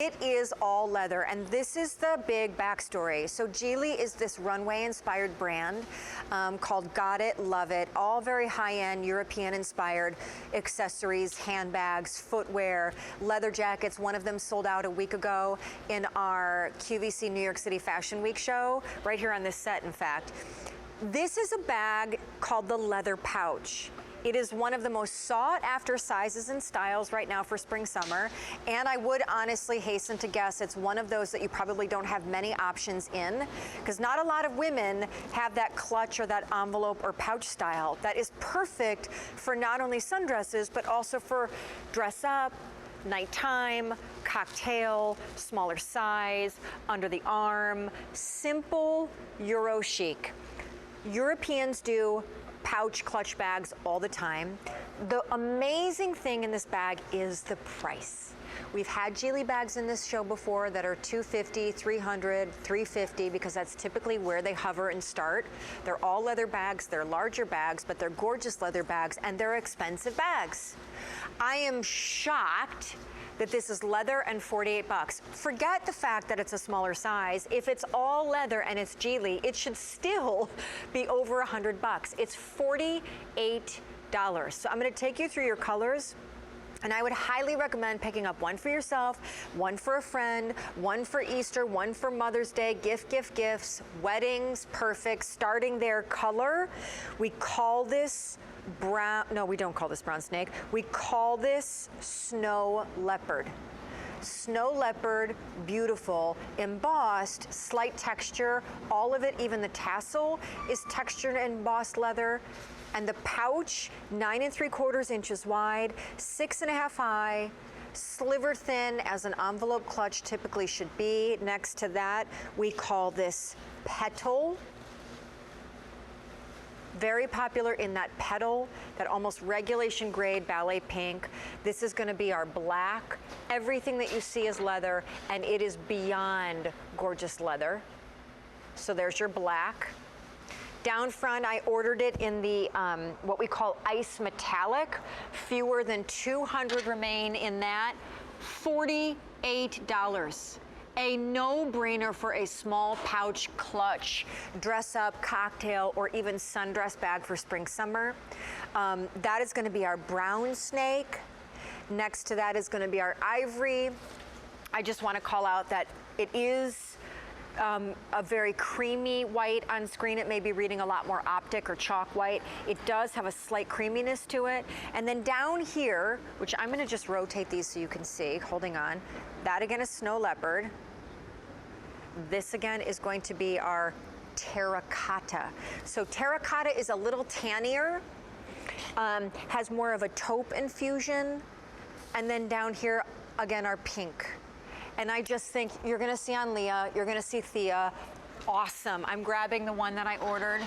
It is all leather, and this is the big backstory. So G.I.L.I is this runway-inspired brand called Got It, Love It, all very high-end, European-inspired accessories, handbags, footwear, leather jackets. One of them sold out a week ago in our QVC New York City Fashion Week show, right here on this set, in fact. This is a bag called the leather pouch. It is one of the most sought after sizes and styles right now for spring, summer. And I would honestly hasten to guess it's one of those that you probably don't have many options in, because not a lot of women have that clutch or that envelope or pouch style that is perfect for not only sundresses, but also for dress up, nighttime, cocktail, smaller size, under the arm, simple Euro chic. Europeans do pouch clutch bags all the time. The amazing thing in this bag is the price. We've had G.I.L.I bags in this show before that are $250, $300, $350, because that's typically where they hover and start. They're all leather bags, they're larger bags, but they're gorgeous leather bags, and they're expensive bags. I am shocked that this is leather and 48 bucks. Forget the fact that it's a smaller size. If it's all leather and it's G.I.L.I, it should still be over 100 bucks. It's $48. So I'm gonna take you through your colors. And I would highly recommend picking up one for yourself, one for a friend, one for Easter, one for Mother's Day, gifts, weddings, perfect, starting their color. We call this brown, no, we don't call this brown snake. We call this snow leopard. Snow leopard, beautiful, embossed, slight texture, all of it, even the tassel is textured and embossed leather. And the pouch, 9 3/4 inches wide, 6.5 high, sliver thin as an envelope clutch typically should be. Next to that, we call this petal. Very popular in that petal, that almost regulation grade ballet pink. This is gonna be our black. Everything that you see is leather, and it is beyond gorgeous leather. So there's your black. Down front, I ordered it in the, what we call ice metallic. Fewer than 200 remain in that. $48. A no-brainer for a small pouch clutch, dress up, cocktail, or even sundress bag for spring, summer. That is gonna be our brown snake. Next to that is gonna be our ivory. I just wanna call out that it is a very creamy white on screen. It may be reading a lot more optic or chalk white. It does have a slight creaminess to it. And then down here, which I'm gonna just rotate these so you can see, holding on. That again is snow leopard. This again is going to be our terracotta. So terracotta is a little tannier, has more of a taupe infusion. And then down here, again, our pink. And I just think you're gonna see on Leah, you're gonna see Thea, awesome. I'm grabbing the one that I ordered,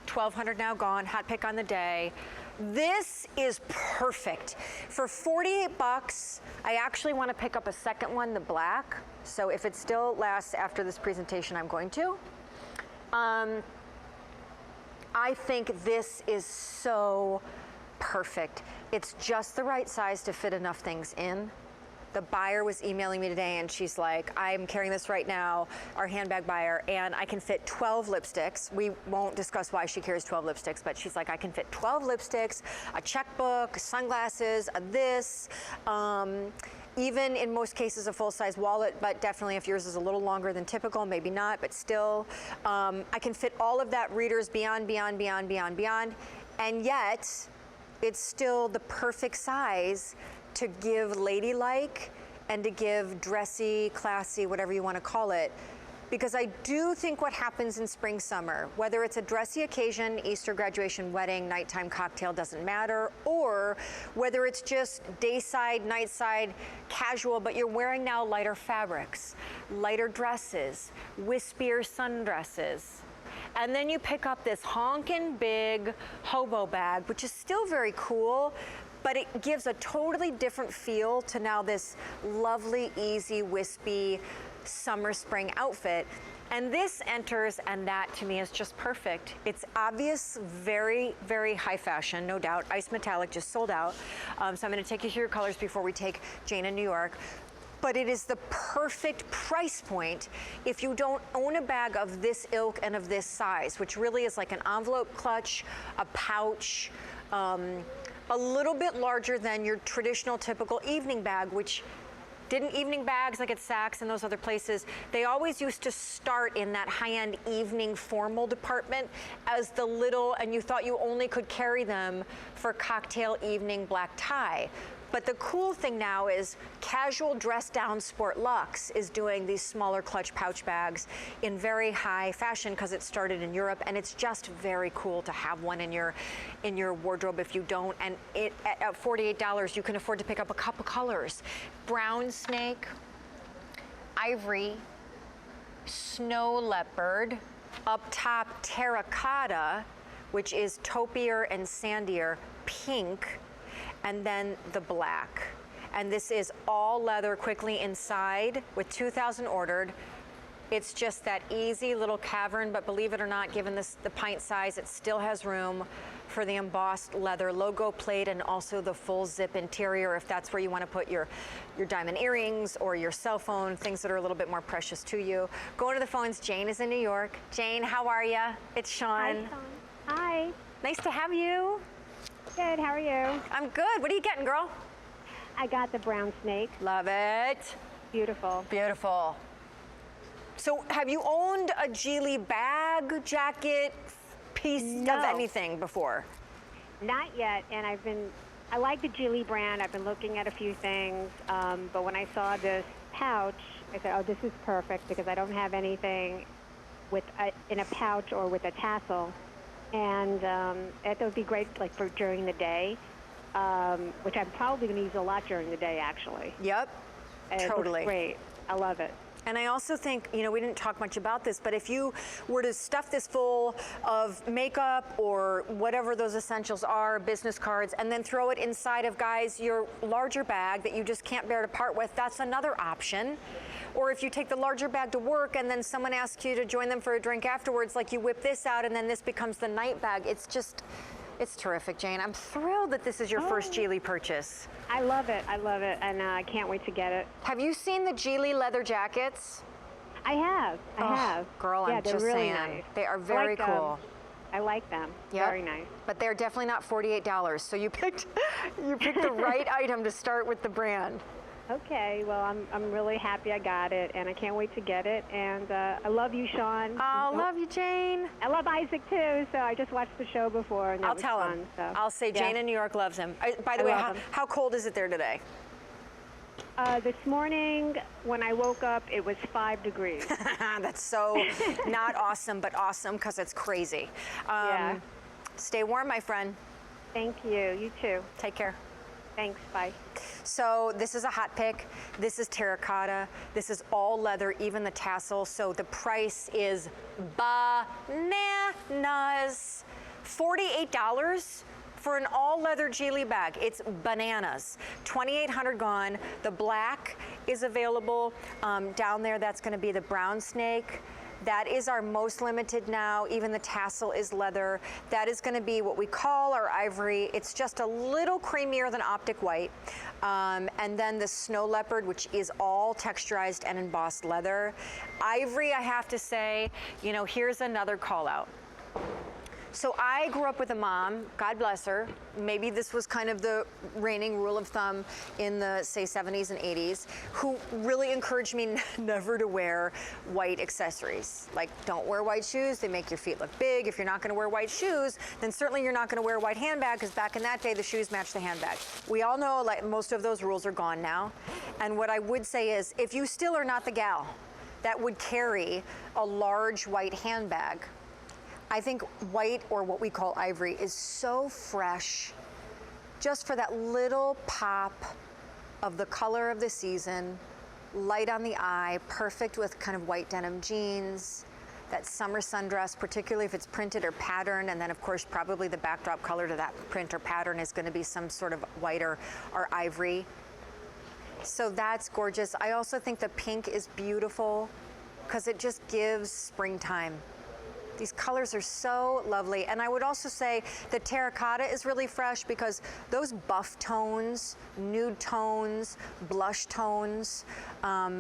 1,200 now gone, hot pick on the day. This is perfect. For 48 bucks, I actually wanna pick up a second one, the black. So if it still lasts after this presentation, I'm going to. I think this is so perfect. It's just the right size to fit enough things in. The buyer was emailing me today and she's like, I'm carrying this right now, our handbag buyer, and I can fit 12 lipsticks. We won't discuss why she carries 12 lipsticks, but she's like, I can fit 12 lipsticks, a checkbook, sunglasses, this, even in most cases a full-size wallet, but definitely if yours is a little longer than typical, maybe not, but still. I can fit all of that, readers beyond, and yet it's still the perfect size to give ladylike and to give dressy, classy, whatever you want to call it. Because I do think what happens in spring, summer, whether it's a dressy occasion, Easter, graduation, wedding, nighttime cocktail, doesn't matter, or whether it's just dayside, nightside, casual, but you're wearing now lighter fabrics, lighter dresses, wispier sundresses. And then you pick up this honkin' big hobo bag, which is still very cool, but it gives a totally different feel to now this lovely, easy, wispy summer, spring outfit. And this enters, and that to me is just perfect. It's obvious, very, very high fashion, no doubt. Ice metallic just sold out. So I'm gonna take you through your colors before we take Jane in New York. but it is the perfect price point if you don't own a bag of this ilk and of this size, which really is like an envelope clutch, a pouch, a little bit larger than your traditional typical evening bag, which evening bags like at Saks and those other places, they always used to start in that high-end evening formal department as the little, and you thought you only could carry them for cocktail evening black tie. But the cool thing now is casual dress down sport luxe is doing these smaller clutch pouch bags in very high fashion because it started in Europe, and it's just very cool to have one in your wardrobe if you don't. And at $48, you can afford to pick up a couple colors. Brown snake, ivory, snow leopard, up top terracotta, which is taupier and sandier, pink, and then the black. And this is all leather, quickly inside with 2,000 ordered. It's just that easy little cavern, but believe it or not, given the pint size, it still has room for the embossed leather logo plate and also the full zip interior if that's where you want to put your diamond earrings or your cell phone, things that are a little bit more precious to you. Going to the phones, Jane is in New York. Jane, how are you? It's Shawn. Hi, Shawn. Hi. Nice to have you. Good, how are you? I'm good. What are you getting, girl? I got the brown snake. Love it. Beautiful. Beautiful. So have you owned a G.I.L.I bag, jacket, piece of anything before? Not yet, and I like the G.I.L.I brand. I've been looking at a few things, but when I saw this pouch, I said, oh, this is perfect because I don't have anything in a pouch or with a tassel. And it would be great like for during the day, which I'm probably going to use a lot during the day, actually. Yep, and totally. It looks great. I love it. And I also think, we didn't talk much about this, but if you were to stuff this full of makeup or whatever those essentials are, business cards, and then throw it inside of, guys, your larger bag that you just can't bear to part with, that's another option. Or if you take the larger bag to work and then someone asks you to join them for a drink afterwards, like you whip this out and then this becomes the night bag. It's terrific, Jane. I'm thrilled that this is your first G.I.L.I purchase. I love it, and I can't wait to get it. Have you seen the G.I.L.I leather jackets? I have. Girl, yeah, I'm just really saying. Nice. They are very cool. I like them. Yep. Very nice. But they're definitely not $48. So you picked the right item to start with the brand. Okay, well, I'm really happy I got it, and I can't wait to get it. And I love you, Shawn. Oh, love you, Jane. I love Isaac too. So I just watched the show before, and I'll tell him. So. I'll say Jane in New York loves him. By the way, how cold is it there today? This morning, when I woke up, it was 5 degrees. That's so not awesome, but awesome because it's crazy. Yeah. Stay warm, my friend. Thank you. You too. Take care. Thanks. Bye. So this is a hot pick. This is terracotta. This is all leather, even the tassel. So the price is bananas. $48 for an all leather G.I.L.I bag. It's bananas. 2,800 gone. The black is available down there. That's going to be the brown snake. That is our most limited now. Even the tassel is leather. That is going to be what we call our ivory. It's just a little creamier than optic white. And then the snow leopard, which is all texturized and embossed leather. Ivory, I have to say, here's another call out. So I grew up with a mom, God bless her. Maybe this was kind of the reigning rule of thumb in the, say, 70s and 80s, who really encouraged me never to wear white accessories. Like, don't wear white shoes, they make your feet look big. If you're not gonna wear white shoes, then certainly you're not gonna wear a white handbag, because back in that day, the shoes matched the handbag. We all know, like, most of those rules are gone now. And what I would say is, if you still are not the gal that would carry a large white handbag, I think white, or what we call ivory, is so fresh, just for that little pop of the color of the season, light on the eye, perfect with kind of white denim jeans, that summer sundress, particularly if it's printed or patterned, and then of course probably the backdrop color to that print or pattern is going to be some sort of white or ivory. So that's gorgeous. I also think the pink is beautiful because it just gives springtime. These colors are so lovely. And I would also say the terracotta is really fresh because those buff tones, nude tones, blush tones,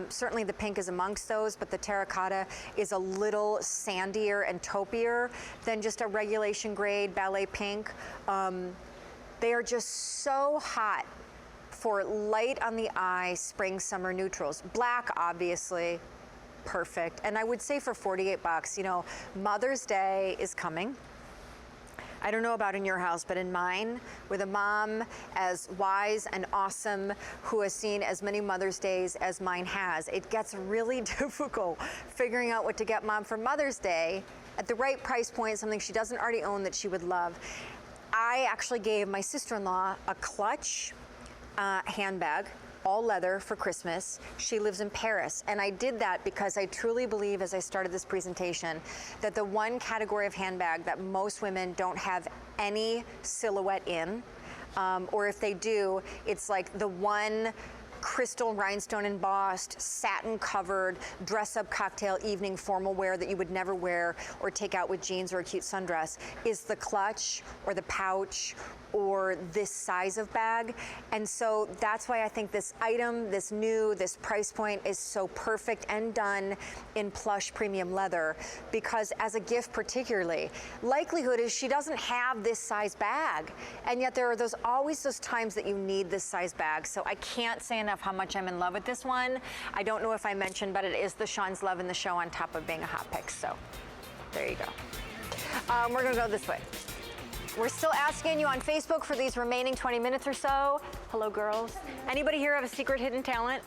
certainly the pink is amongst those, but the terracotta is a little sandier and taupier than just a regulation grade ballet pink. They are just so hot for light on the eye spring summer neutrals. Black, obviously, perfect. And I would say for 48 bucks, you know, Mother's Day is coming. I don't know about in your house, but in mine, with a mom as wise and awesome who has seen as many Mother's Days as mine has, it gets really difficult figuring out what to get Mom for Mother's Day at the right price point, something she doesn't already own that she would love. I actually gave my sister-in-law a clutch handbag, all leather, for Christmas. She lives in Paris, and I did that because I truly believe, as I started this presentation, that the one category of handbag that most women don't have any silhouette in, or if they do, it's like the one crystal rhinestone embossed, satin covered, dress up cocktail evening formal wear that you would never wear or take out with jeans or a cute sundress, is the clutch or the pouch or this size of bag. And so that's why I think this item, this price point is so perfect and done in plush premium leather, because as a gift particularly, likelihood is she doesn't have this size bag. And yet there are always those times that you need this size bag. So I can't say enough how much I'm in love with this one. I don't know if I mentioned, but it is the Shawn's Love in the Show on top of being a hot pick. So there you go. We're gonna go this way. We're still asking you on Facebook for these remaining 20 minutes or so. Hello, girls. Anybody here have a secret hidden talent?